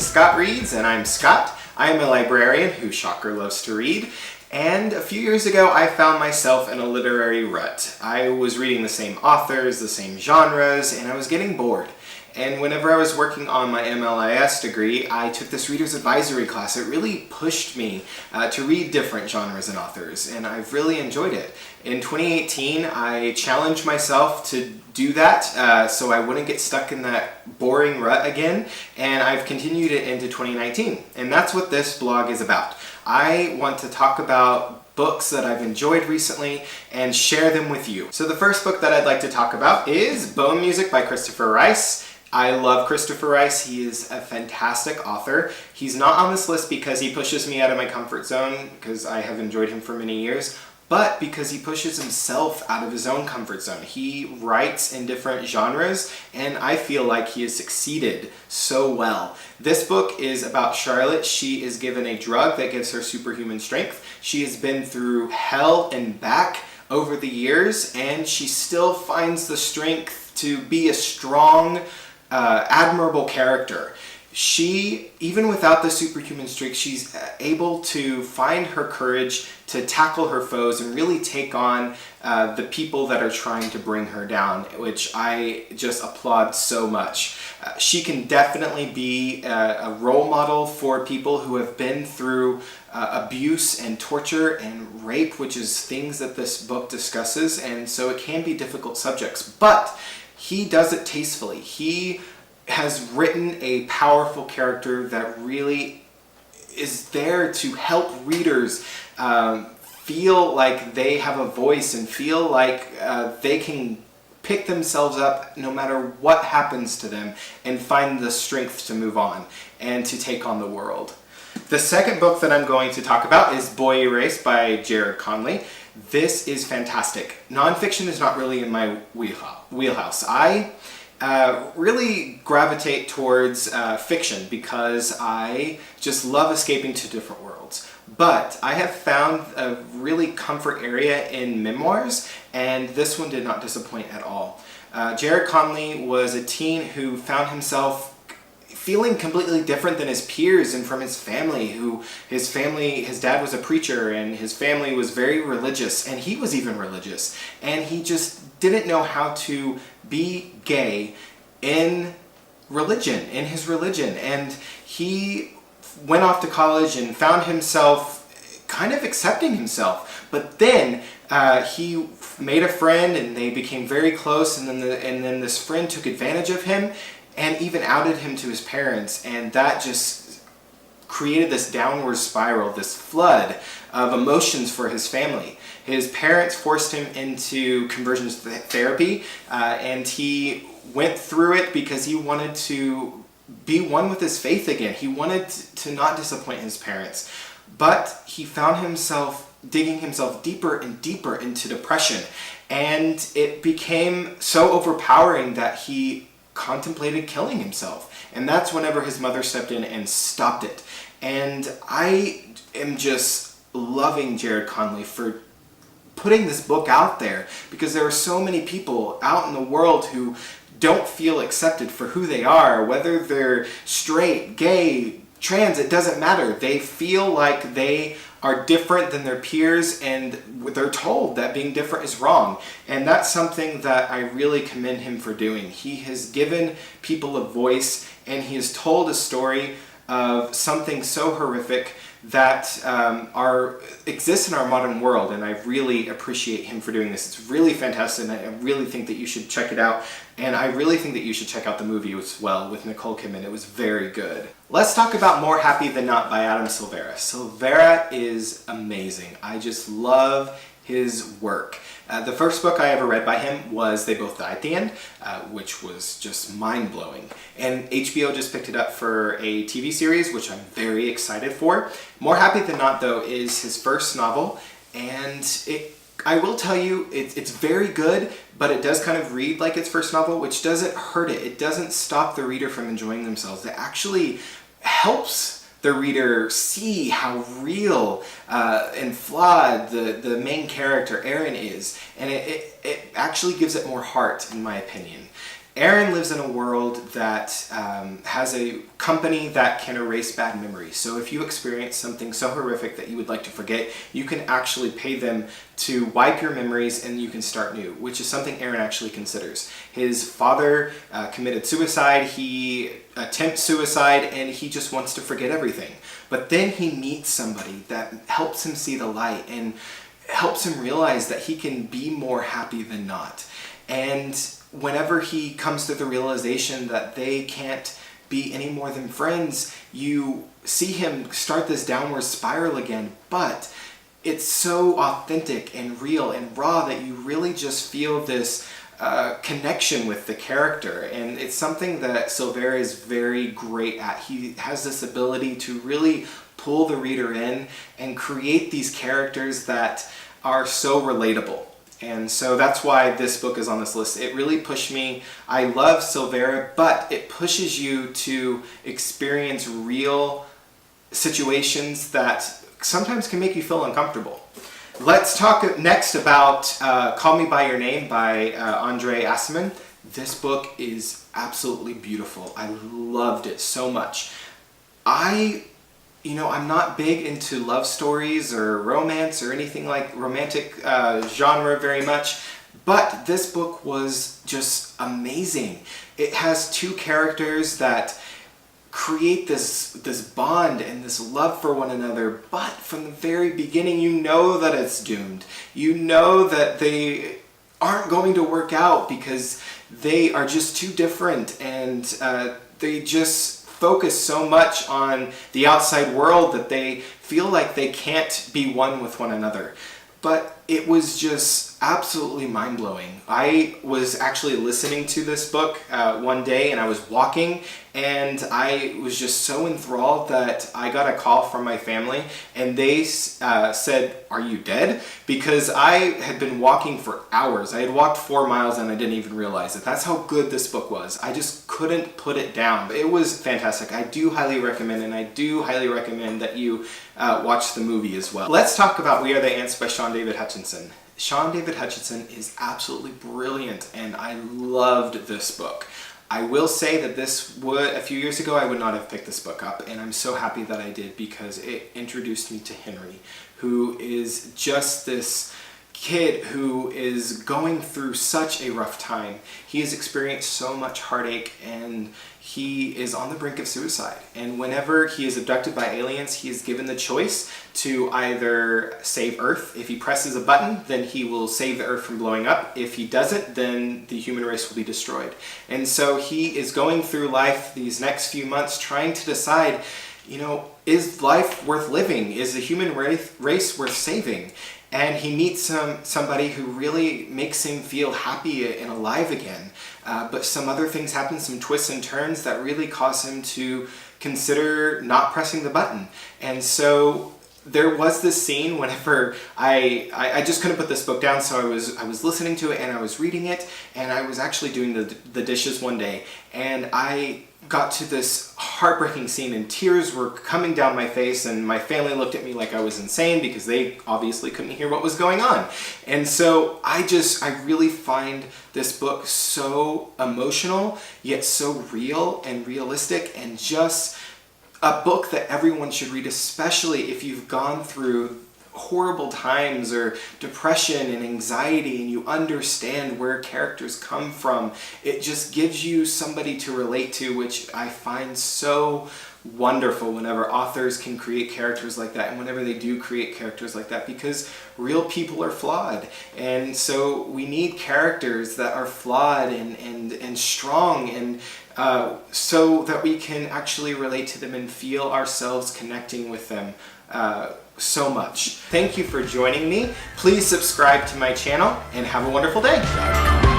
Scott Reads, and I'm Scott. I am a librarian who, shocker, loves to read. And a few years ago, I found myself in a literary rut. I was reading the same authors, the same genres, and I was getting bored. And whenever I was working on my MLIS degree, I took this reader's advisory class. It really pushed me to read different genres and authors, and I've really enjoyed it. In 2018, I challenged myself to do that so I wouldn't get stuck in that boring rut again, and I've continued it into 2019. And that's what this blog is about. I want to talk about books that I've enjoyed recently and share them with you. So the first book that I'd like to talk about is Bone Music by Christopher Rice. I love Christopher Rice. He is a fantastic author. He's not on this list because he pushes me out of my comfort zone, because I have enjoyed him for many years, but because he pushes himself out of his own comfort zone. He writes in different genres, and I feel like he has succeeded so well. This book is about Charlotte. She is given a drug that gives her superhuman strength. She has been through hell and back over the years, and she still finds the strength to be a strong, admirable character. She, even without the superhuman strength, she's able to find her courage to tackle her foes and really take on the people that are trying to bring her down, which I just applaud so much. She can definitely be a role model for people who have been through abuse and torture and rape, which is things that this book discusses, and so it can be difficult subjects, but he does it tastefully. He has written a powerful character that really is there to help readers feel like they have a voice and feel like they can pick themselves up no matter what happens to them and find the strength to move on and to take on the world. The second book that I'm going to talk about is Boy Erased by Gerard Conley. This is fantastic. Nonfiction is not really in my wheelhouse. I really gravitate towards fiction because I just love escaping to different worlds. But I have found a really comfort area in memoirs, and this one did not disappoint at all. Gerard Conley was a teen who found himself feeling completely different than his peers and from his family, his dad was a preacher and his family was very religious, and he was even religious, and he just didn't know how to be gay in his religion, and he went off to college and found himself kind of accepting himself, but then he made a friend and they became very close, and then this friend took advantage of him and even outed him to his parents, and that just created this downward spiral, this flood of emotions for his family. His parents forced him into conversion therapy, and he went through it because he wanted to be one with his faith again. He wanted to not disappoint his parents, but he found himself digging himself deeper and deeper into depression, and it became so overpowering that he contemplated killing himself, and that's whenever his mother stepped in and stopped it. And I am just loving Gerard Conley for putting this book out there, because there are so many people out in the world who don't feel accepted for who they are, whether they're straight, gay, trans, it doesn't matter. They feel like they are different than their peers, and they're told that being different is wrong. And that's something that I really commend him for doing. He has given people a voice, and he has told a story of something so horrific that exists in our modern world, and I really appreciate him for doing this. It's really fantastic, and I really think that you should check it out, and I really think that you should check out the movie as well with Nicole Kidman. It was very good. Let's talk about More Happy Than Not by Adam Silvera. Silvera is amazing. I just love his work. The first book I ever read by him was They Both Die at the End, which was just mind-blowing. And HBO just picked it up for a TV series, which I'm very excited for. More Happy Than Not, though, is his first novel, and I will tell you, it's very good, but it does kind of read like its first novel, which doesn't hurt it. It doesn't stop the reader from enjoying themselves. It actually helps the reader see how real and flawed the main character, Aaron, is. And it actually gives it more heart, in my opinion. Aaron lives in a world that has a company that can erase bad memories. So if you experience something so horrific that you would like to forget, you can actually pay them to wipe your memories and you can start new, which is something Aaron actually considers. His father committed suicide, he attempts suicide, and he just wants to forget everything. But then he meets somebody that helps him see the light and helps him realize that he can be more happy than not. And whenever he comes to the realization that they can't be any more than friends, you see him start this downward spiral again, but it's so authentic and real and raw that you really just feel this connection with the character. And it's something that Silvera is very great at. He has this ability to really pull the reader in and create these characters that are so relatable. And so that's why this book is on this list. It really pushed me. I love Silvera, but it pushes you to experience real situations that sometimes can make you feel uncomfortable. Let's talk next about Call Me By Your Name by Andre Aciman. This book is absolutely beautiful. I loved it so much. I'm not big into love stories or romance or anything like romantic genre very much, but this book was just amazing. It has two characters that create this bond and this love for one another, but from the very beginning you know that it's doomed. You know that they aren't going to work out because they are just too different, and they just focus so much on the outside world that they feel like they can't be one with one another. But it was just absolutely mind-blowing. I was actually listening to this book one day and I was walking, and I was just so enthralled that I got a call from my family and they said, "Are you dead?" Because I had been walking for hours. I had walked 4 miles and I didn't even realize it. That's how good this book was. I just couldn't put it down. It was fantastic. I do highly recommend, and I do highly recommend that you watch the movie as well. Let's talk about We Are the Ants by Sean David Hutchinson. Sean David Hutchinson is absolutely brilliant, and I loved this book. I will say that a few years ago, I would not have picked this book up, and I'm so happy that I did because it introduced me to Henry, who is just this kid who is going through such a rough time. He has experienced so much heartache, and he is on the brink of suicide. And whenever he is abducted by aliens, he is given the choice to either save Earth. If he presses a button, then he will save the Earth from blowing up. If he doesn't, then the human race will be destroyed. And so he is going through life these next few months trying to decide, is life worth living? Is the human race worth saving? And he meets somebody who really makes him feel happy and alive again. But some other things happen, some twists and turns that really cause him to consider not pressing the button. And so there was this scene whenever I just couldn't put this book down, so I was listening to it and I was reading it, and I was actually doing the dishes one day, and I got to this heartbreaking scene and tears were coming down my face, and my family looked at me like I was insane because they obviously couldn't hear what was going on. And so I really find this book so emotional, yet so real and realistic, and just a book that everyone should read, especially if you've gone through horrible times or depression and anxiety and you understand where characters come from. It just gives you somebody to relate to, which I find so wonderful whenever authors can create characters like that, and whenever they do create characters like that, because real people are flawed, and so we need characters that are flawed and strong, and so that we can actually relate to them and feel ourselves connecting with them so much. Thank you for joining me. Please subscribe to my channel and have a wonderful day.